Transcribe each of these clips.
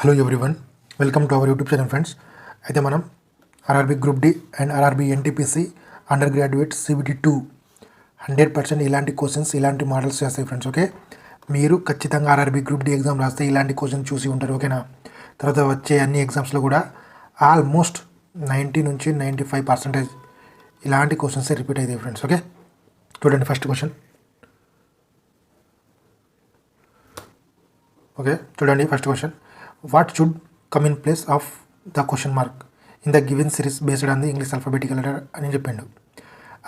Hello everyone, welcome to our YouTube channel friends. అయితే మనం RRB group D and RRB NTPC undergraduate CBT 2 100% ఇలాంటి questions ఇలాంటి models చేస్తాయి friends. Okay, మీరు ఖచ్చితంగా ఆర్ఆర్బీ గ్రూప్ డి ఎగ్జామ్ రాస్తే ఇలాంటి క్వశ్చన్ చూసి ఉంటారు. ఓకేనా, తర్వాత వచ్చే అన్ని ఎగ్జామ్స్లో కూడా ఆల్మోస్ట్ 90 నుంచి 95% ఇలాంటి క్వశ్చన్స్ రిపీట్ అవుతాయి ఫ్రెండ్స్. ఓకే, చూడండి ఫస్ట్ క్వశ్చన్. ఓకే, చూడండి first question. What should come in place of the question mark in the given series based on the English alphabetical letter అని చెప్పిండు.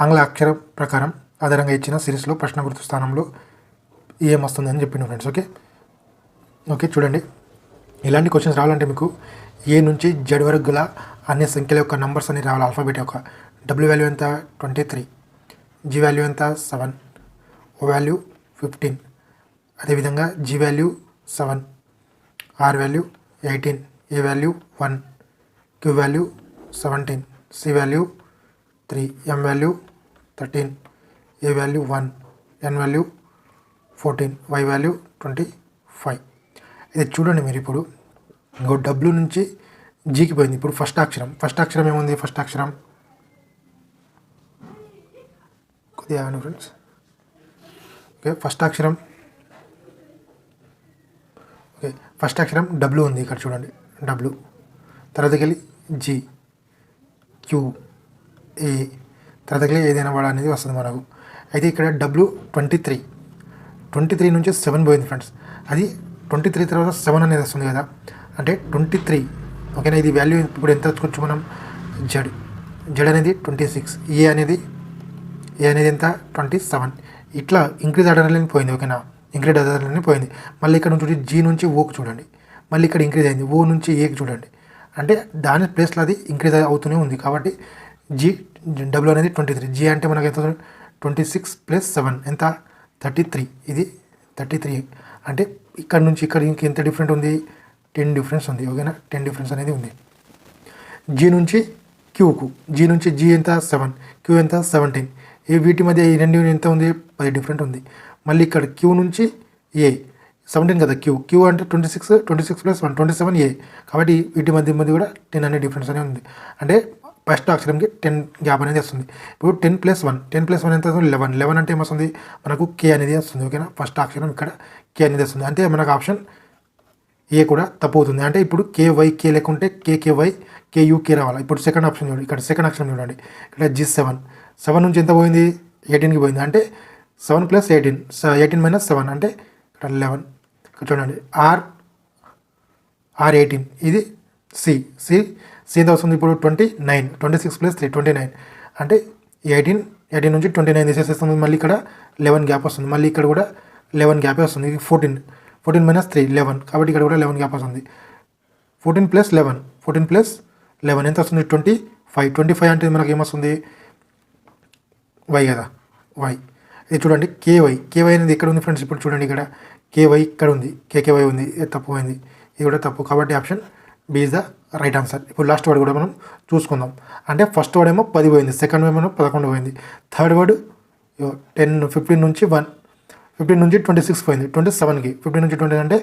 ఆంగ్ల అక్షరం ప్రకారం ఆధారంగా ఇచ్చిన సిరీస్లో ప్రశ్న గుర్తు స్థానంలో ఏం వస్తుంది అని చెప్పిండు ఫ్రెండ్స్. ఓకే ఓకే చూడండి, ఇలాంటి క్వశ్చన్స్ రావాలంటే మీకు ఏ నుంచి జెడ్ వరకు గల అన్ని సంఖ్యల యొక్క నంబర్స్ అని రావాలి. ఆల్ఫాబెట్ యొక్క డబ్ల్యూ వాల్యూ ఎంత 23, జీ వాల్యూ ఎంత 7, ఓ వాల్యూ 15, అదేవిధంగా G value 7, R value 18, A value 1, Q value 17, C value 3, M value 13, A value 1, N value 14, Y value 25. ఇది చూడండి మీరు. ఇప్పుడు ఇంకో డబ్ల్యూ నుంచి జీకి పోయింది. ఇప్పుడు ఫస్ట్ అక్షరం ఏముంది? ఫస్ట్ అక్షరం కొద్దిగా ఫ్రెండ్స్. ఓకే, ఫస్ట్ అక్షరం డబ్ల్యూ ఉంది ఇక్కడ చూడండి. డబ్ల్యూ తర్వాతకి వెళ్ళి జీ, క్యూ, ఏ, తర్వాతకి వెళ్ళి ఏదైనా వాడ అనేది వస్తుంది మనకు. అయితే ఇక్కడ డబ్ల్యూ 23 నుంచి 7 పోయింది ఫ్రెండ్స్. అది 23 తర్వాత 7 అనేది వస్తుంది కదా, అంటే 23. ఓకేనా, ఇది వాల్యూ ఇప్పుడు ఎంత వచ్చుకోవచ్చు మనం? జెడ్ అనేది 26, ఏ అనేది ఎంత 27. ఇట్లా ఇంక్రీజ్ ఆర్డర్లోనే పోయింది. ఓకేనా, ఇంక్రీజ్ ఆర్డర్లోనే పోయింది. మళ్ళీ ఇక్కడ నుంచి జీ నుంచి ఓకి చూడండి, మళ్ళీ ఇక్కడ ఇంక్రీజ్ అయింది. ఓ నుంచి ఏకి చూడండి, అంటే దాని ప్లేస్లో అది ఇంక్రీజ్ అవుతూనే ఉంది. కాబట్టి జీ డబ్ల్యూ అనేది 23, జీ అంటే మనకు ఎంత 26 + 7 ఎంత 33. ఇది 33 అంటే ఇక్కడ నుంచి ఇక్కడ ఇంకెంత డిఫరెంట్ ఉంది? 10 డిఫరెన్స్ ఉంది. ఓకేనా, 10 డిఫరెన్స్ అనేది ఉంది. జీ నుంచి క్యూకు, జీ నుంచి జీ ఎంత 7, క్యూ ఎంత 17. ఈ వీటి మధ్య ఈ రెండు ఎంత ఉంది? 10 డిఫరెంట్ ఉంది. మళ్ళీ ఇక్కడ క్యూ నుంచి ఏ 17 కదా, క్యూ అంటే 26 + 1 27 ఏ. కాబట్టి వీటి మధ్య కూడా 10 అనే డిఫరెన్స్ అనేది ఉంది. అంటే ఫస్ట్ అక్షరంకి 10 గ్యాప్ అనేది వస్తుంది. ఇప్పుడు 10 + 1 ఎంత? 11 అంటే ఏమొస్తుంది మనకు? కే అనేది వస్తుంది. ఓకేనా, ఫస్ట్ అక్షరం ఇక్కడ కే అనేది వస్తుంది. అంటే మనకు ఆప్షన్ ఏ కూడా తప్పు అవుతుంది. అంటే ఇప్పుడు కే లేకుంటే కేవై కేయూకే రావాలి. ఇప్పుడు సెకండ్ ఆప్షన్ చూడండి, ఇక్కడ సెకండ్ అక్షరం చూడండి. ఇక్కడ జీ 7 నుంచి ఎంత పోయింది? 18కి పోయింది. అంటే 7 + 18, 18 - 7 అంటే ఇక్కడ 11. ఇక్కడ చూడండి, ఆర్ 18, ఇది సి ఎంత వస్తుంది? ఇప్పుడు 29, 26 + 3 29 అంటే 18 నుంచి 29 తీసేస్తుంది. మళ్ళీ ఇక్కడ 11 గ్యాప్ వస్తుంది. మళ్ళీ ఇక్కడ కూడా 11 గ్యాపే వస్తుంది. ఇది 14 - 3 11, కాబట్టి ఇక్కడ కూడా 11 గ్యాప్ వస్తుంది. 14 + 11 ఎంత వస్తుంది? 25 అంటే మనకి ఏమొస్తుంది? వై కదా, వై. ఇది చూడండి, కేవై అనేది ఇక్కడ ఉంది ఫ్రెండ్స్. ఇప్పుడు చూడండి, ఇక్కడ కేవై ఇక్కడ ఉంది, కేవై ఉంది. ఇది తప్పు పోయింది, ఇది కూడా తప్పు. కాబట్టి option B is the right answer. ఇప్పుడు లాస్ట్ వర్డ్ కూడా మనం చూసుకుందాం. అంటే ఫస్ట్ వర్డ్ ఏమో 10 పోయింది, సెకండ్ వర్డ్ ఏమో 11 పోయింది, థర్డ్ వర్డ్ 15 నుంచి 26 పోయింది, 27కి 15 నుంచి 20 అంటే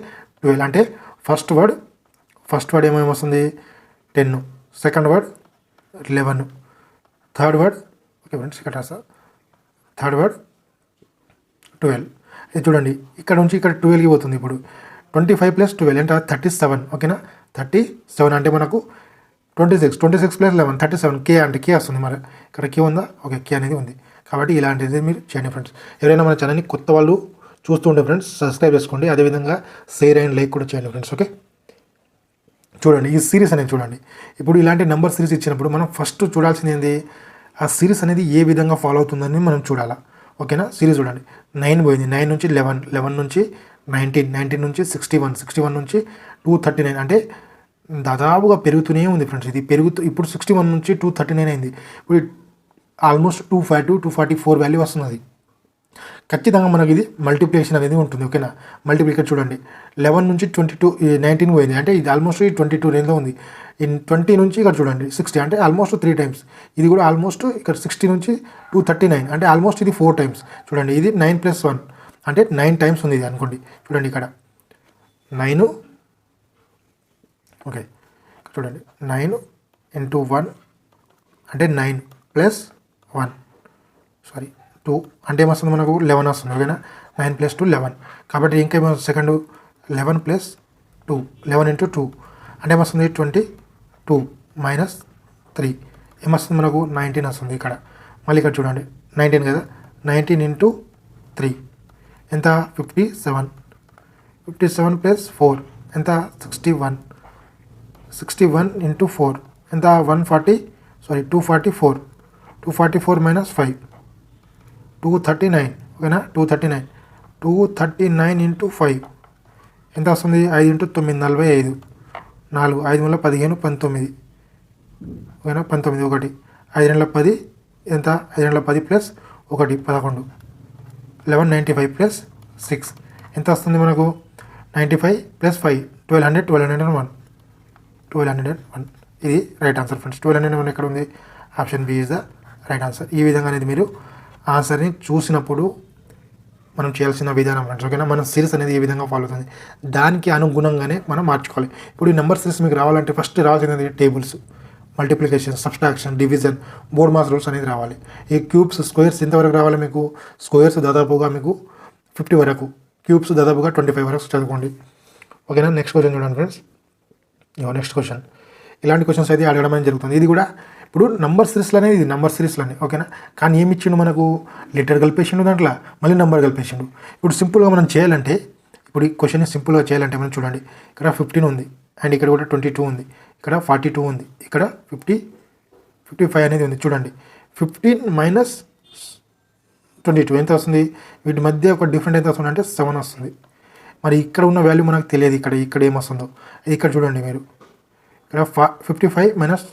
12. అంటే ఫస్ట్ వర్డ్ ఏమొస్తుంది? 10, second word 11, third word okay friends ఇక్కడ రాస్తా, థర్డ్ వర్డ్ 12. ఇది చూడండి, ఇక్కడ నుంచి ఇక్కడ 12కి పోతుంది. ఇప్పుడు 25 + 12 అంటే 37. ఓకేనా, 37 అంటే మనకు 26 + 11 37. కే అంటే కే వస్తుంది. మరి ఇక్కడ కే ఉందా? ఓకే, కే అనేది ఉంది. కాబట్టి ఇలాంటిది మీరు చేయండి ఫ్రెండ్స్. ఎవరైనా మన ఛానల్ని కొత్త వాళ్ళు చూస్తుంటే ఫ్రెండ్స్ సబ్స్క్రైబ్ చేసుకోండి, అదేవిధంగా షేర్ అండ్ లైక్ కూడా చేయండి ఫ్రెండ్స్. ఓకే, చూడండి ఈ సిరీస్ అనేది చూడండి. ఇప్పుడు ఇలాంటి నెంబర్ సిరీస్ ఇచ్చినప్పుడు మనం ఫస్ట్ చూడాల్సింది ఏంది? ఆ సిరీస్ అనేది ఏ విధంగా ఫాలో అవుతుందని మనం చూడాలా. ఓకేనా, సిరీస్ చూడండి. 9 పోయింది, 9 నుంచి 11 నుంచి 19 నుంచి 61 నుంచి 239 అంటే దాదాపుగా పెరుగుతూనే ఉంది ఫ్రెండ్స్. ఇది ఇప్పుడు 61 నుంచి 239 అయింది. ఇప్పుడు ఆల్మోస్ట్ 242-244 వాల్యూ వస్తున్నది. ఖచ్చితంగా మనకి ఇది మల్టిప్లికేషన్ అనేది ఉంటుంది. ఓకేనా, మల్టిప్లికేషన్ చూడండి, 11 నుంచి 19 పోయింది, అంటే ఇది ఆల్మోస్ట్ 22 రేంజ్లో ఉంది. 20 నుంచి ఇక్కడ చూడండి 60 అంటే ఆల్మోస్ట్ 3 టైమ్స్. ఇది కూడా ఆల్మోస్ట్ ఇక్కడ 60 నుంచి 239 అంటే ఆల్మోస్ట్ ఇది 4 టైమ్స్. చూడండి, ఇది 9 + 1 అంటే 9 టైమ్స్ ఉంది ఇది అనుకోండి. చూడండి ఇక్కడ 9 ఓకే, చూడండి 9 ఇంటూ 1 అంటే 9 ప్లస్ 1 సారీ 2 అంటే ఏమొస్తుంది మనకు 11 వస్తుంది. ఓకేనా, 9 + 2 11. కాబట్టి ఇంకేమో సెకండ్ 11 + 2 11 ఇంటూ 2 అంటే ఏమొస్తుంది 22 మైనస్ 3 ఏమొస్తుంది మనకు 19 వస్తుంది. ఇక్కడ మళ్ళీ ఇక్కడ చూడండి 19 కదా, 19 ఇంటూ 3 ఎంత 57. 57 + 4 ఎంత 61. 61 ఇంటూ 4 ఎంత 244. 244 మైనస్ 5 239. ఓకేనా, 239. 239 ఇంటూ 5 ఎంత వస్తుంది 5 ఇంటూ 9 45. 4 5 × 15 19. ఓకేనా, 19 1 5 × 10 ఎంత 5 × 10 + 1 11. 1195 + 6 ఎంత వస్తుంది మనకు 95 + 5 1200. 1201 ఇది రైట్ ఆన్సర్ ఫ్రెండ్స్. 1201 ఎక్కడ ఉంది? Option B is the right answer. ఈ విధంగా అనేది మీరు ఆన్సర్ని చూసినప్పుడు మనం చేయాల్సిన విధానం ఫ్రెండ్స్. ఓకేనా, మన సిరీస్ అనేది ఏ విధంగా ఫాలో అవుతుంది దానికి అనుగుణంగానే మనం మార్చుకోవాలి. ఇప్పుడు ఈ నెంబర్ సిరీస్ మీకు రావాలంటే ఫస్ట్ రావాల్సినది tables, multiplication, subtraction, division, BODMAS rules అనేది రావాలి. ఈ క్యూబ్స్, స్క్వేర్స్ ఎంతవరకు రావాలి మీకు? స్క్వేర్స్ దాదాపుగా మీకు 50 వరకు, క్యూబ్స్ దాదాపుగా 25 వరకు చదువుకోండి. ఓకేనా, నెక్స్ట్ క్వశ్చన్ చూడండి ఫ్రెండ్స్. నెక్స్ట్ క్వశ్చన్ ఇలాంటి క్వశ్చన్స్ అయితే అడగడం అనేది జరుగుతుంది. ఇది కూడా ఇప్పుడు నంబర్ సిరీస్లోనే, ఇది నంబర్ సిరీస్లోనే. ఓకేనా, కానీ ఏమి ఇచ్చిండు మనకు? లీటర్ కలిపేసిండు, దాంట్లో మళ్ళీ నెంబర్ కలిపేసిండు. ఇప్పుడు సింపుల్గా మనం చేయాలంటే, ఇప్పుడు ఈ క్వశ్చన్ని సింపుల్గా చేయాలంటే మనం చూడండి, ఇక్కడ 15 ఉంది అండ్ ఇక్కడ కూడా 22 ఉంది, ఇక్కడ 42 ఉంది, ఇక్కడ 55 అనేది ఉంది. చూడండి 15 మైనస్ 22 ఎంత వస్తుంది? వీటి మధ్య ఒక డిఫరెంట్ ఎంత వస్తుంది అంటే 7 వస్తుంది. మరి ఇక్కడ ఉన్న వాల్యూ మనకు తెలియదు. ఇక్కడ ఏమొస్తుందో ఇక్కడ చూడండి మీరు. ఇక్కడ 55 మైనస్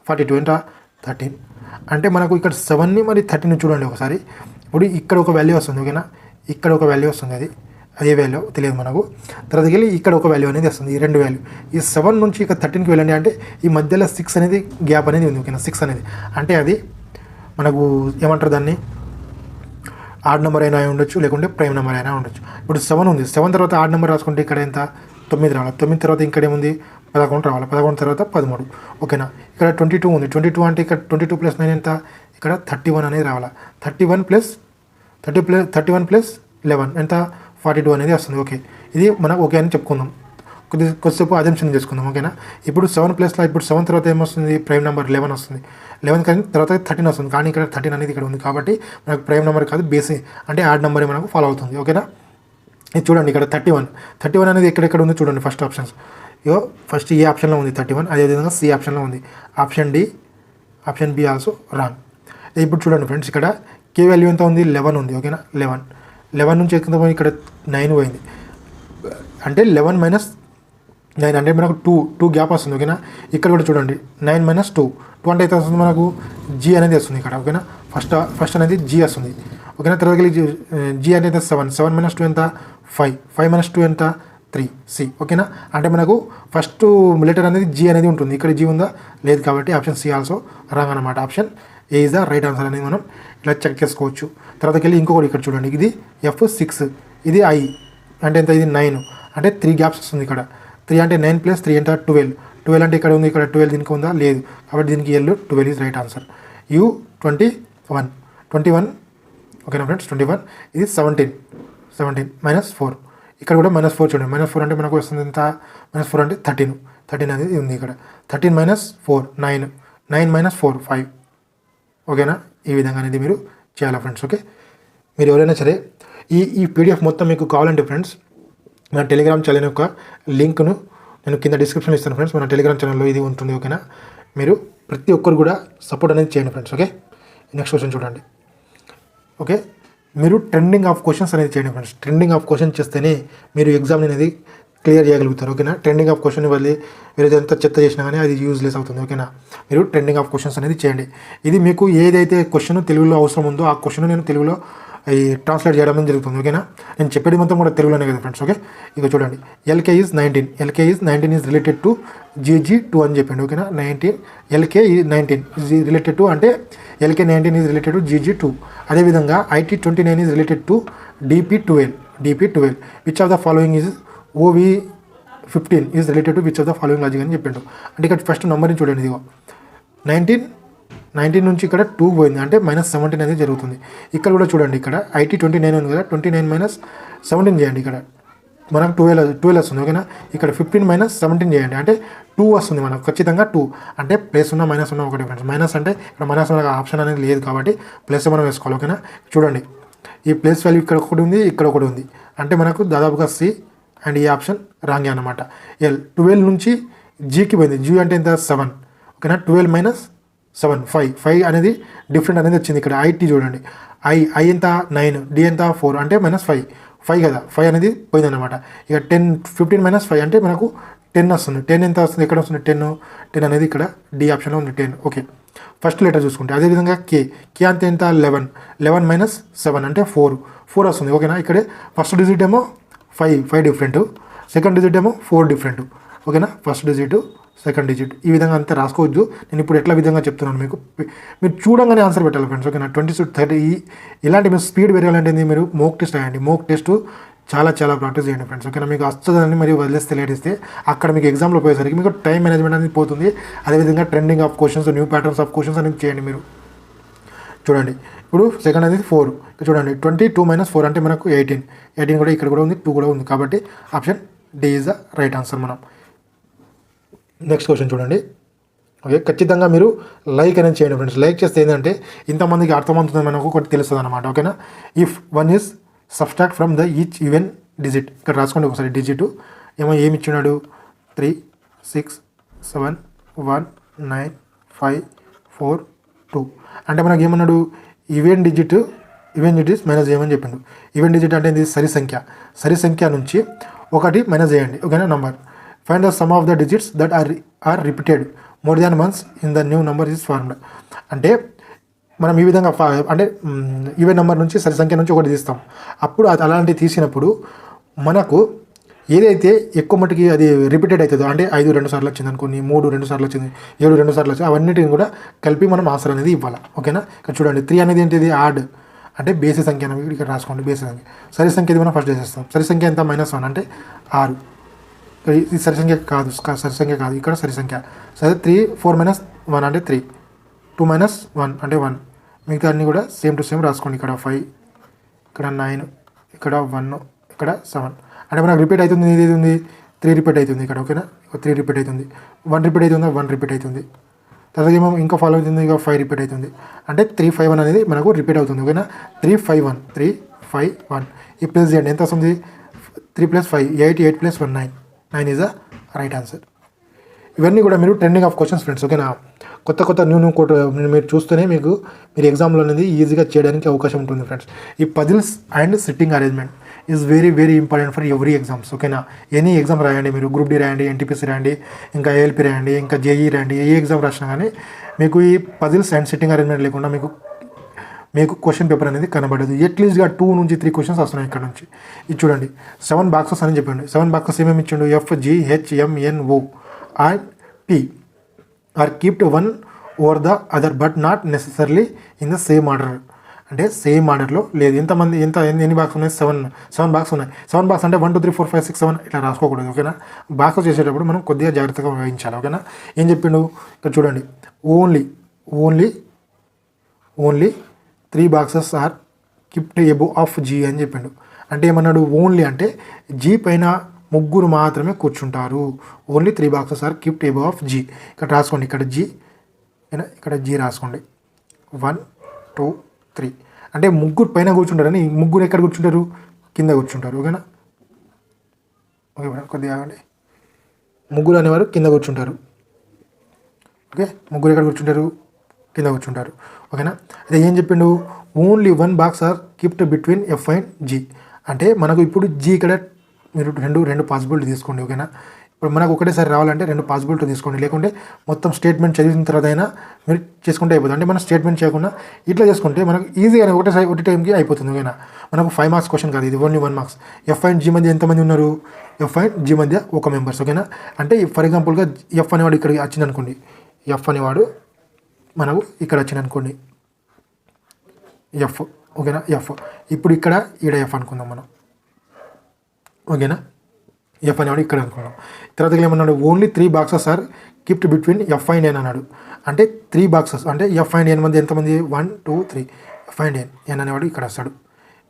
42 ఎంత 13. అంటే మనకు ఇక్కడ 7ని మరి 13ని చూడండి ఒకసారి. ఇప్పుడు ఇక్కడ ఒక వాల్యూ వస్తుంది. ఓకేనా, ఇక్కడ ఒక వాల్యూ వస్తుంది, అదే వాల్యూ తెలియదు మనకు. తర్వాతకి వెళ్ళి ఇక్కడ ఒక వాల్యూ అనేది వస్తుంది, ఈ 2 వాల్యూ. ఈ 7 నుంచి ఇక 13కి వెళ్ళండి అంటే ఈ మధ్యలో 6 అనేది గ్యాప్ అనేది ఉంది. ఓకేనా, 6 అనేది అంటే అది మనకు ఏమంటారు దాన్ని? ఆడ్ నెంబర్ అయినా ఉండొచ్చు, లేకుంటే ప్రైమ్ నెంబర్ అయినా ఉండొచ్చు. ఇప్పుడు 7 ఉంది, 7 తర్వాత ఆడ్ నెంబర్ రాసుకుంటే ఇక్కడ ఎంత 9 రావాలి. 9 తర్వాత ఇక్కడ ఏముంది 11 రావాలి. 11 తర్వాత 13. ఓకేనా, ఇక్కడ 22 ఉంది. 22 అంటే ఇక్కడ 22 + 9 ఎంత? ఇక్కడ 31 అనేది రావాలి. 31 + 11 ఎంత 42 అనేది వస్తుంది. ఓకే, ఇది మనకు ఓకే అని చెప్పుకుందాం. కొద్దిసేపు అజంప్షన్ చేసుకుందాం. ఓకేనా, ఇప్పుడు 7 ప్లస్లో ఇప్పుడు 7 తర్వాత ఏమొస్తుంది? ప్రైమ్ నెంబర్ 11 వస్తుంది. 11 కానీ తర్వాత 13 వస్తుంది. కానీ ఇక్కడ 13 అనేది ఇక్కడ ఉంది కాబట్టి మనకు ప్రైమ్ నెంబర్ కాదు, బేసి అంటే యాడ్ నెంబర్ మనకు ఫాలో అవుతుంది. ఓకేనా, ఇది చూడండి ఇక్కడ 31 అనేది ఎక్కడెక్కడ ఉంది చూడండి. ఫస్ట్ ఆప్షన్స్ ఫస్ట్ ఏ ఆప్షన్లో ఉంది 31, అదేవిధంగా సి ఆప్షన్లో ఉంది. Option D, option B also wrong. ఇప్పుడు చూడండి ఫ్రెండ్స్, ఇక్కడ కే వాల్యూ ఎంత ఉంది? 11 ఉంది. ఓకేనా, 11 నుంచి ఎంత పోయి ఇక్కడ 9 పోయింది. అంటే 11 మైనస్ 9 అంటే మనకు 2 గ్యాప్ వస్తుంది. ఓకేనా, ఇక్కడ కూడా చూడండి 9 మైనస్ 2 అంటే అయితే వస్తుంది మనకు జీ అనేది వస్తుంది ఇక్కడ. ఓకేనా, ఫస్ట్ అనేది జీ వస్తుంది. ఓకేనా, తర్వాత జీ అనేది 7 మైనస్ 2 ఎంత 5 మైనస్ 2 ఎంత 3 సి. ఓకేనా, అంటే మనకు ఫస్ట్ లెటర్ అనేది జీ అనేది ఉంటుంది. ఇక్కడ జీ ఉందా? లేదు కాబట్టి ఆప్షన్ సి ఆల్సో రాంగ్ అనమాట. Option A is the right answer అనేది మనం ఇలా చెక్ చేసుకోవచ్చు. తర్వాతకి వెళ్ళి ఇంకొకటి ఇక్కడ చూడండి, ఇది F6, ఇది ఐ అంటే ఎంత? ఇది 9 అంటే 3 గ్యాప్స్ వస్తుంది ఇక్కడ. 3 అంటే 9 + 3 ఎంత 12 అంటే ఇక్కడ ఉంది, ఇక్కడ 12 దీనికి ఉందా? లేదు కాబట్టి దీనికి ఎల్లు 12 ఈజ్ రైట్ ఆన్సర్. U21 ఓకేనా ఫ్రెండ్స్, 21 ఇది 17 మైనస్ 4. ఇక్కడ కూడా -4 చూడండి. -4 అంటే మనకు వస్తుంది ఎంత? -4 అంటే 13 అనేది ఉంది ఇక్కడ. 13 మైనస్ 4 9 మైనస్ 4 5. ఓకేనా, ఈ విధంగా అనేది మీరు చేయాలి ఫ్రెండ్స్. ఓకే, మీరు ఎవరైనా సరే ఈ పీడిఎఫ్ మొత్తం మీకు కావాలంటే ఫ్రెండ్స్, మన టెలిగ్రామ్ ఛానల్ యొక్క లింక్ను నేను కింద డిస్క్రిప్షన్లో ఇస్తాను ఫ్రెండ్స్. మన టెలిగ్రామ్ ఛానల్లో ఇది ఉంటుంది. ఓకేనా, మీరు ప్రతి ఒక్కరు కూడా సపోర్ట్ అనేది చేయండి ఫ్రెండ్స్. ఓకే, నెక్స్ట్ క్వశ్చన్ చూడండి. ఓకే, మీరు ట్రెండింగ్ ఆఫ్ క్వశ్చన్స్ అనేది చేయండి ఫ్రెండ్స్. ట్రెండింగ్ ఆఫ్ క్వశ్చన్ చేస్తేనే మీరు ఎగ్జామ్ అనేది క్లియర్ చేయగలుగుతారు. ఓకేనా, ట్రెండింగ్ ఆఫ్ క్వశ్చన్ వల్ల వేరే ఎంత చెత్త చేసినా కానీ అది యూజ్లెస్ అవుతుంది. ఓకేనా, మీరు ట్రెండింగ్ ఆఫ్ క్వశ్చన్స్ అనేది చేయండి. ఇది మీకు ఏదైతే క్వశ్చన్ తెలుగులో అవసరం ఉందో ఆ క్వశ్చన్ నేను తెలుగులో ట్రాన్స్లేట్ చేయడం జరుగుతుంది. ఓకేనా, నేను చెప్పేది మొత్తం కూడా తెలుగులోనే కదా ఫ్రెండ్స్. ఓకే, ఇక చూడండి, LK is 19 is related to GG2 అని చెప్పండి. ఓకేనా, LK 19 ఈజ్ రిలేటెడ్ టు అంటే LK 19 is related to GG2. అదేవిధంగా IT 29 is related to DP12. Which of the following is 15 is related to which of the following logic అని చెప్పిండు. అంటే ఇక్కడ first నెంబర్ని చూడండి, ఇదిగో 19 నుంచి ఇక్కడ 2 పోయింది అంటే -17 అనేది జరుగుతుంది. ఇక్కడ కూడా చూడండి, ఇక్కడ IT 29 ఉంది కదా, 29 - 17 చేయండి, ఇక్కడ మనకు 12 వస్తుంది. ఓకేనా, ఇక్కడ 15 - 17 చేయండి అంటే 2 వస్తుంది మనకు, ఖచ్చితంగా 2 అంటే ప్లస్ ఉన్న మైనస్ ఉన్న ఒకటి ఫ్రెండ్స్. మైనస్ అంటే ఇక్కడ మైనస్ ఉన్న ఆప్షన్ అనేది లేదు కాబట్టి ప్లస్ మనం వేసుకోవాలి. ఓకేనా, చూడండి ఈ ప్లస్ వాల్యూ ఇక్కడ ఒకటి ఉంది, ఇక్కడ ఒకటి ఉంది అంటే మనకు దాదాపుగా C అండ్ ఈ ఆప్షన్ రాంగే అనమాట. 12 నుంచి Gకి పోయింది, G అంటే ఎంత 7. ఓకేనా, 12 - 7 5 అనేది డిఫరెంట్ అనేది వచ్చింది. ఇక్కడ IT చూడండి, I ఎంత 9, D ఎంత 4 అంటే -5 కదా, 5 అనేది పోయిందన్నమాట. ఇక 15 - 5 అంటే మనకు 10 వస్తుంది. 10 ఎంత వస్తుంది, ఎక్కడ వస్తుంది 10 అనేది ఇక్కడ D ఆప్షన్లో ఉంది 10. ఓకే, ఫస్ట్ లెటర్ చూసుకుంటే అదేవిధంగా K అంతే ఎంత 11 - 7 అంటే 4 వస్తుంది. ఓకేనా, ఇక్కడే ఫస్ట్ డిజిట్ ఏమో 5 డిఫరెంట్, సెకండ్ డిజిట్ ఏమో 4 డిఫరెంట్. ఓకేనా, ఫస్ట్ డిజిట్ సెకండ్ డిజిట్ ఈ విధంగా అంతా రాసుకోవచ్చు. నేను ఇప్పుడు ఎట్లా విధంగా చెప్తున్నాను మీకు, మీరు చూడంగానే ఆన్సర్ పెట్టాలి ఫ్రెండ్స్. ఓకేనా, 20 to 30 ఇలాంటి మీరు స్పీడ్ పెరగాలంటే మీరు మోక్ టెస్ట్ రాయండి. మోక్ టెస్ట్ చాలా ప్రాక్టీస్ చేయండి ఫ్రెండ్స్. ఓకేనా, మీకు వస్తుందని మరియు వదిలేస్తే లేటిస్తే అక్కడ మీకు ఎగ్జామ్లో పోయేసరికి మీకు టైం మేనేజ్మెంట్ అనేది పోతుంది. అదేవిధంగా trending of questions, new patterns of questions అనేది చేయండి మీరు. చూడండి ఇప్పుడు సెకండ్ అనేది 4, చూడండి 22 - 4 అంటే మనకు 18 కూడా ఇక్కడ కూడా ఉంది, 2 కూడా ఉంది కాబట్టి option D is the right answer. మనం నెక్స్ట్ క్వశ్చన్ చూడండి. ఓకే, ఖచ్చితంగా మీరు లైక్ అనేది చేయండి ఫ్రెండ్స్. లైక్ చేస్తే ఏంటంటే ఇంతమందికి అర్థమవుతుంది, మనకు ఒకటి తెలుస్తుంది అనమాట. ఓకేనా, if 1 is subtract from the each even digit, ఇక్కడ రాసుకోండి ఒకసారి డిజిట్ ఏమి ఇచ్చినాడు 3 6 7 1 9 5 4 2 అంటే మనకి ఏమన్నాడు ఈవెన్ డిజిట్ మైనస్ చేయమని చెప్పిండు. ఈవెన్ డిజిట్ అంటే ఇది సరి సంఖ్య నుంచి ఒకటి మైనస్ చేయండి. ఓకేనా, number find the sum of the digits that are repeated more than once in the new number is formed. అంటే మనం ఈ విధంగా అంటే ఈవెన్ నెంబర్ నుంచి సరి సంఖ్య నుంచి ఒకటి తీస్తాం. అప్పుడు అది అలాంటివి తీసినప్పుడు మనకు ఏదైతే ఎక్కువ మటుకి అది రిపీటెడ్ అవుతుందో, అంటే 5 2 సార్లు వచ్చింది అనుకోండి, 3 2 సార్లు వచ్చింది, 7 2 సార్లు వచ్చింది, అవన్నిటిని కూడా కలిపి మనం ఆన్సర్ అనేది ఇవ్వాలి. ఓకేనా, ఇక్కడ చూడండి 3 అనేది ఏంటిది ఆడ్ అంటే బేసి సంఖ్య అనేది ఇక్కడ రాసుకోండి. బేసి సంఖ్య సరి సంఖ్య మనం ఫస్ట్ చేసేస్తాం. సరి సంఖ్య ఎంత -1 అంటే 6. ఇది సరి సంఖ్య కాదు, ఇక్కడ సరి సంఖ్య. సరే 3 4 - 1 అంటే 3, 2 - 1 అంటే 1. మిగతా అన్నీ కూడా సేమ్ టు సేమ్ రాసుకోండి. ఇక్కడ 5, ఇక్కడ 9, ఇక్కడ 1, ఇక్కడ 7 అంటే మనకు రిపీట్ అవుతుంది. ఇది ఉంది 3 రిపీట్ అవుతుంది ఇక్కడ. ఓకేనా, 3 రిపీట్ అవుతుంది, 1 రిపీట్ అవుతుందా, 1 రిపీట్ అవుతుంది. తర్వాత ఏమో ఇంకా ఫాలో అవుతుంది, ఇంకా 5 రిపీట్ అవుతుంది. అంటే 3 5 1 అనేది మనకు రిపీట్ అవుతుంది. ఓకేనా, 3 5 1 ఈ ప్లస్ చేయండి, ఎంత వస్తుంది 3 + 5 8 + 1 9 ఈజ్ ద రైట్ ఆన్సర్. ఇవన్నీ కూడా మీరు ట్రెండింగ్ ఆఫ్ క్వశ్చన్స్ ఫ్రెండ్స్. ఓకేనా, కొత్త న్యూ కోట్ మీరు చూస్తూనే మీరు ఎగ్జామ్లో అనేది ఈజీగా చేయడానికి అవకాశం ఉంటుంది ఫ్రెండ్స్. ఈ puzzles and sitting arrangement is very important for every exams. ఓకేనా, ఎనీ ఎగ్జామ్ రాయండి మీరు, గ్రూప్ డి రాయండి, NTPC రాయండి, ఇంకా ALP రాయండి, ఇంకా JEE రాయండి, ఏ ఎగ్జామ్ రాసినా కానీ మీకు ఈ పజిల్స్ అండ్ సిట్టింగ్ అరేంజ్మెంట్ లేకుండా మీకు క్వశ్చన్ పేపర్ అనేది కనబడదు. ఎట్లీస్ట్గా 2 నుంచి 3 క్వశ్చన్స్ వస్తున్నాయి ఇక్కడ నుంచి. ఇది చూడండి 7 బాక్సెస్ అని చెప్పండి. 7 బాక్సెస్ ఏమేమి ఇచ్చిండు, F G H M N O and P are kept one over the other but not necessarily in the same order. అంటే సేమ్ ఆర్డర్లో లేదు. ఎన్ని బాక్స్ ఉన్నాయి, 7 బాక్స్ ఉన్నాయి. 7 బాక్స్ అంటే 1 2 3 4 5 6 7 ఇట్లా రాసుకోకూడదు. ఓకేనా, బాక్స్ చేసేటప్పుడు మనం కొద్దిగా జాగ్రత్తగా వహించాలి. ఓకేనా, ఏం చెప్పిండు ఇక్కడ చూడండి, only 3 boxes are kept above of G అని చెప్పిండు. అంటే ఏమన్నాడు, ఓన్లీ అంటే G పైన 3 మాత్రమే కూర్చుంటారు. Only 3 boxes are kept above of G. ఇక్కడ రాసుకోండి, ఇక్కడ G రాసుకోండి 1 2 3 అంటే 3 పైన కూర్చుంటారని. 3 ఎక్కడ కూర్చుంటారు, కింద కూర్చుంటారు. ఓకేనా, ఓకే మేడం కొద్దిగా ఆగండి. 3 అనేవారు కింద కూర్చుంటారు. ఓకే, 3 ఎక్కడ కూర్చుంటారు, కింద కూర్చుంటారు. ఓకేనా, అదే ఏం చెప్పిండు, only 1 box are kept between F and G. అంటే మనకు ఇప్పుడు G ఇక్కడ మీరు రెండు పాసిబిలిటీ తీసుకోండి. ఓకేనా, ఇప్పుడు మనకు ఒకటేసారి రావాలంటే 2 పాసిబిలిటీ తీసుకోండి, లేకుంటే మొత్తం స్టేట్మెంట్ చదివిన తర్వాత అయినా మీరు చేసుకుంటే అయిపోతుంది. అంటే మనం స్టేట్మెంట్ చేయకుండా ఇట్లా చేసుకుంటే మనకు ఈజీగా ఒకటి టైంకి అయిపోతుంది. ఓకేనా, మనకు 5 మార్క్స్ క్వశ్చన్ కాదు ఇది, only 1 marks. F and G మధ్య ఎంతమంది ఉన్నారు, F అండ్ G మధ్య 1 మెంబర్స్. ఓకేనా, అంటే ఫర్ ఎగ్జాంపుల్గా F అనేవాడు ఇక్కడ వచ్చింది అనుకోండి, F అనేవాడు మనకు ఇక్కడ వచ్చింది అనుకోండి, F. ఓకేనా, F ఇప్పుడు ఈడ F అనుకుందాం మనం. ఓకేనా, ఎఫ్ అనేవాడు ఇక్కడ అనుకున్నాం. తర్వాత ఏమన్నాడు, only 3 boxes are kept between F and N అన్నాడు. అంటే 3 బాక్సెస్ అంటే ఎఫ్ అండ్ ఎన్ మధ్య ఎంతమంది 1 2 3 ఎఫ్ అండ్ ఎన్ అనేవాడు ఇక్కడ వస్తాడు.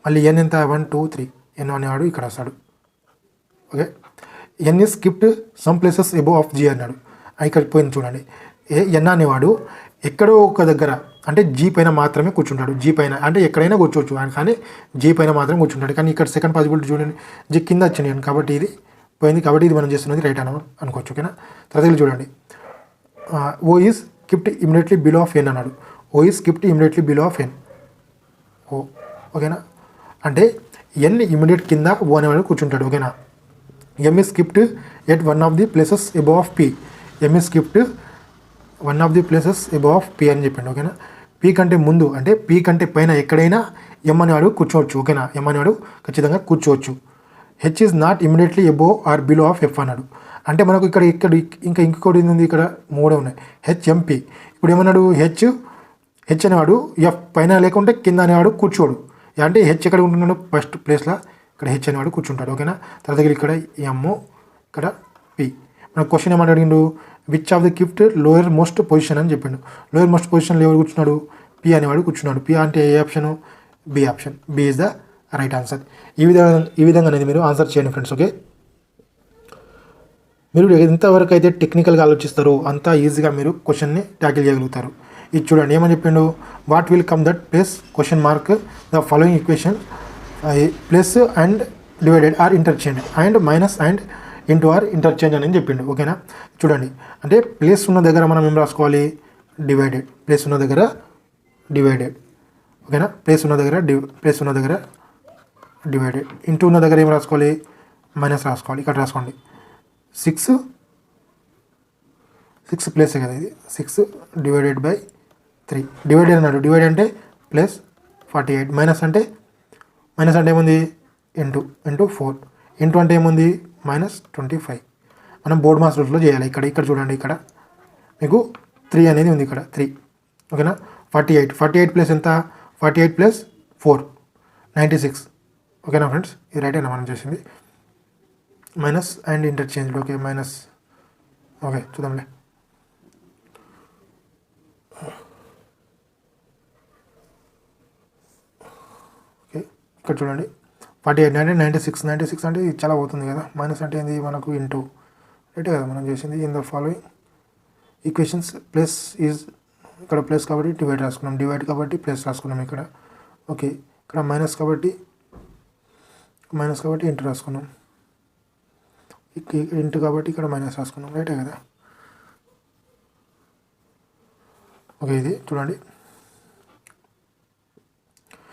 మళ్ళీ ఎన్ ఎంత 1 2 3 ఎన్ అనేవాడు ఇక్కడ వస్తాడు. Okay, N is skipped some places above of G అన్నాడు. ఇక్కడ పోయింది చూడండి. ఎన్ అనేవాడు ఎక్కడో ఒక దగ్గర అంటే జీ పైన మాత్రమే కూర్చుంటాడు. జీ పైన అంటే ఎక్కడైనా కూర్చోవచ్చు కానీ జీ పైన మాత్రమే కూర్చుంటాడు. కానీ ఇక్కడ సెకండ్ పాసిబిలిటీ చూడండి, జీ కింద వచ్చింది కాబట్టి ఇది పోయింది. కాబట్టి ఇది మనం చేస్తున్నది రైట్ అనుకోవచ్చు. ఓకేనా, తర్వాత చూడండి, O is skipped immediately below of N అన్నాడు. O is skipped immediately below of N. O ఓకేనా, అంటే ఎన్ ఇమిడియట్ కింద ఓ అనేవాడు కూర్చుంటాడు. ఓకేనా, M is skipped at one of the places above of P. M is skipped one of the places above of P అని చెప్పండి. ఓకేనా, P కంటే ముందు అంటే పీ కంటే పైన ఎక్కడైనా ఎమ్ అనేవాడు కూర్చోవచ్చు. ఓకేనా, ఎమ్ అనేవాడు ఖచ్చితంగా కూర్చోవచ్చు. H is not immediately above or below of F అన్నాడు. అంటే మనకు ఇక్కడ ఇంకొకటి ఉంది, ఇక్కడ 3 ఉన్నాయి, హెచ్ఎంపీ. ఇప్పుడు ఏమన్నాడు, హెచ్ అనేవాడు ఎఫ్ పైన లేకుంటే కింద అనేవాడు కూర్చోడు. అంటే హెచ్ ఎక్కడ ఉంటున్నాడు, ఫస్ట్ ప్లేస్లో ఇక్కడ హెచ్ అనేవాడు కూర్చుంటాడు. ఓకేనా, తర్వాత ఇక్కడ ఎమ్, ఇక్కడ పి. మన క్వశ్చన్ ఏమని అడిగిండు, which of the gift lower most position అని చెప్పిండు. లోయర్ మోస్ట్ పొజిషన్లో ఎవరు కూర్చున్నాడు, పి అనేవాడు కూర్చున్నాడు. పి అంటే A option, B option. B is the right answer. ఈ విధంగా అనేది మీరు ఆన్సర్ చేయండి ఫ్రెండ్స్. ఓకే, మీరు ఎంతవరకు అయితే టెక్నికల్గా ఆలోచిస్తారో అంత ఈజీగా మీరు క్వశ్చన్ని ట్యాకిల్ చేయగలుగుతారు. ఇది చూడండి ఏమని చెప్పిండు, what will come that plus question mark the following equation plus and divided are interchange and minus and into are interchange అని చెప్పిండు. ఓకేనా, చూడండి అంటే ప్లేస్ ఉన్న దగ్గర మనం ఏం రాసుకోవాలి, డివైడెడ్. ప్లేస్ ఉన్న దగ్గర డివైడెడ్. ఓకేనా, ప్లేస్ ఉన్న దగ్గర డివైడెడ్. ఇంటూ ఉన్న దగ్గర ఏం రాసుకోవాలి, మైనస్ రాసుకోవాలి. ఇక్కడ రాసుకోండి, 6 ప్లేసే కదా ఇది, 6 డివైడెడ్ బై 3. డివైడెడ్ అన్నాడు, డివైడ్ అంటే ప్లస్ 48, మైనస్ అంటే ఏముంది ఇంటూ 4, ఇంటూ అంటే ఏముంది -25. మనం బోర్డ్ మాస్ రూట్లో చేయాలి. ఇక్కడ చూడండి, ఇక్కడ మీకు 3 అనేది ఉంది, ఇక్కడ 3. ఓకేనా, 48 ప్లస్ ఎంత, 48 ప్లస్ 4 96. ఓకేనా ఫ్రెండ్స్, ఇది రైట్ అయినా మనం చేసింది. Minus and interchange. Okay, minus. Okay, చూద్దాంలే. ఓకే, ఇక్కడ చూడండి 48 అంటే 96 అంటే ఇది చాలా పోతుంది కదా. మైనస్ అంటే ఏంది మనకు ఇంటూ రైట్ కదా మనం చేసింది. In the following equations plus is, ఇక్కడ ప్లస్ కాబట్టి డివైడ్ రాసుకున్నాం, డివైడ్ కాబట్టి ప్లస్ రాసుకున్నాం ఇక్కడ. ఓకే, ఇక్కడ మైనస్ కాబట్టి ఇంటూ రాసుకున్నాం, ఇంటూ కాబట్టి ఇక్కడ మైనస్ రాసుకున్నాం. రైటే కదా. ఓకే, ఇది చూడండి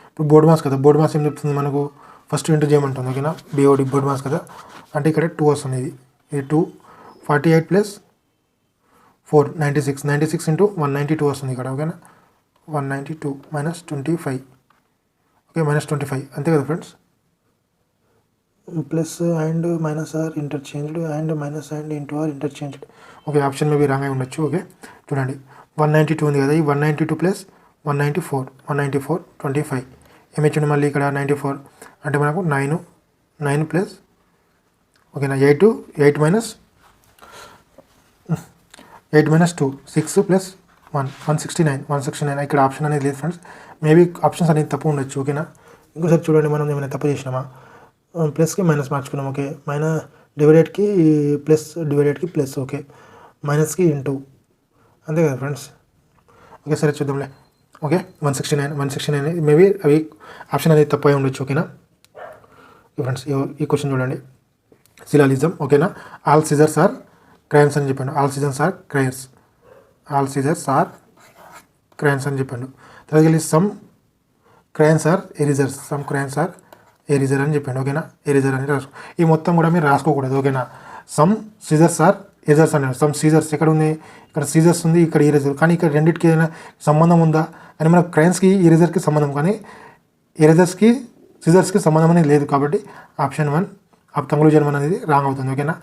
ఇప్పుడు బోర్డ్ మాస్ కదా. బోర్డ్ మాస్ ఏం చెప్తుంది మనకు, ఫస్ట్ ఇంటూ చేయమంటుంది. ఓకేనా, బిఓడి బోర్డ్ మాస్ కదా. అంటే ఇక్కడ 2 వస్తుంది, ఇది 2. 48 ప్లస్ 4 96 ఇంటూ 192 వస్తుంది ఇక్కడ. ఓకేనా, 192 మైనస్ 25. ఓకే, -25 అంతే కదా friends. Plus and minus are interchanged and minus and into are interchanged. Okay, option maybe wrong అయి ఉండొచ్చు. ఓకే, చూడండి 192 ఉంది కదా, ఈ 192 ప్లస్ 194 25. ఏమిచ్చిండు మళ్ళీ ఇక్కడ 94 అంటే మనకు 9 ప్లస్ ఓకేనా 8 మైనస్ 2 6 ప్లస్ 169 ఇక్కడ ఆప్షన్ అనేది లేదు ఫ్రెండ్స్. మేబీ ఆప్షన్స్ అనేది తప్పు ఉండొచ్చు. ఓకేనా, ఇంకోసారి చూడండి మనం ఏమైనా తప్పు చేసినామా. ప్లస్కి మైనస్ మార్చుకున్నాం. ఓకే, డివైడెడ్కి ప్లస్. ఓకే, మైనస్కి ఇంటూ అంతే కదా ఫ్రెండ్స్. ఓకే, సరే చూద్దాంలే. ఓకే, 169 మేబీ అవి ఆప్షన్ అనేది తప్పు అయి ఉండొచ్చు. ఓకేనా ఫ్రెండ్స్, ఈ క్వశ్చన్ చూడండి, సిలాలిజం. ఓకేనా, ఆల్ సిజర్స్ ఆర్ క్రయాన్స్ అని చెప్పాను. ఆల్ సిజర్స్ ఆర్ క్రయాన్స్ అని చెప్పాను. తర్వాత వెళ్ళి సమ్ క్రయాన్స్ ఆర్ ఎరేజర్ అని చెప్పాను. ఓకేనా, ఎరేజర్ అని రాసుకో. ఈ మొత్తం కూడా మీరు రాసుకోకూడదు. ఓకేనా, సమ్ సిజర్స్ ఆర్ ఎరేజర్స్ అన్నాడు. సమ్ సీజర్స్ ఎక్కడ ఉంది, ఇక్కడ సీజర్స్ ఉంది, ఇక్కడ ఎరేజర్. కానీ ఇక్కడ రెండింటికి ఏదైనా సంబంధం ఉందా అని, మన క్రయాన్స్కి ఎరేజర్కి సంబంధం, కానీ ఎరేజర్స్కి సీజర్స్కి సంబంధం అనేది లేదు. కాబట్టి ఆప్షన్ 1 కంక్లూజన్ 1 అనేది రాంగ్ అవుతుంది. ఓకేనా,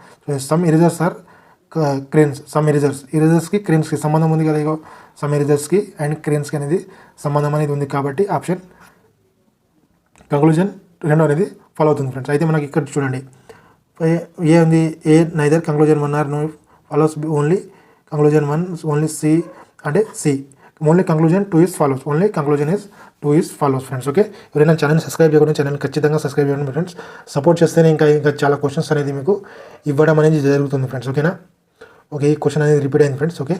some erasers are cranes. Some ఎరేజర్స్కి క్రేన్స్కి సంబంధం ఉంది కదా. ఇగో సమ్ ఎరేజర్స్కి అండ్ క్రేన్స్కి అనేది సంబంధం అనేది ఉంది. కాబట్టి ఆప్షన్ కంక్లూజన్ 2 అనేది ఫాలో అవుతుంది ఫ్రెండ్స్. అయితే మనకి ఇక్కడ చూడండి ఏ ఉంది A neither conclusion 1 or no follows only conclusion 1 only C అంటే C only conclusion 2 is follows only conclusion is 2 is follows friends. Okay, ఎవరైనా ఛానల్ సబ్స్క్రైబ్ చేయకుండా ఛానల్ ఖచ్చితంగా సబ్స్క్రైబ్ చేయండి ఫ్రెండ్స్. సపోర్ట్ చేస్తేనే ఇంకా చాలా క్వశ్చన్స్ అనేది మీకు ఇవ్వడం అనేది జరుగుతుంది ఫ్రెండ్స్. ఓకేనా, ఓకే, ఈ క్వశ్చన్ అనేది రిపీట్ అయింది ఫ్రెండ్స్. ఓకే.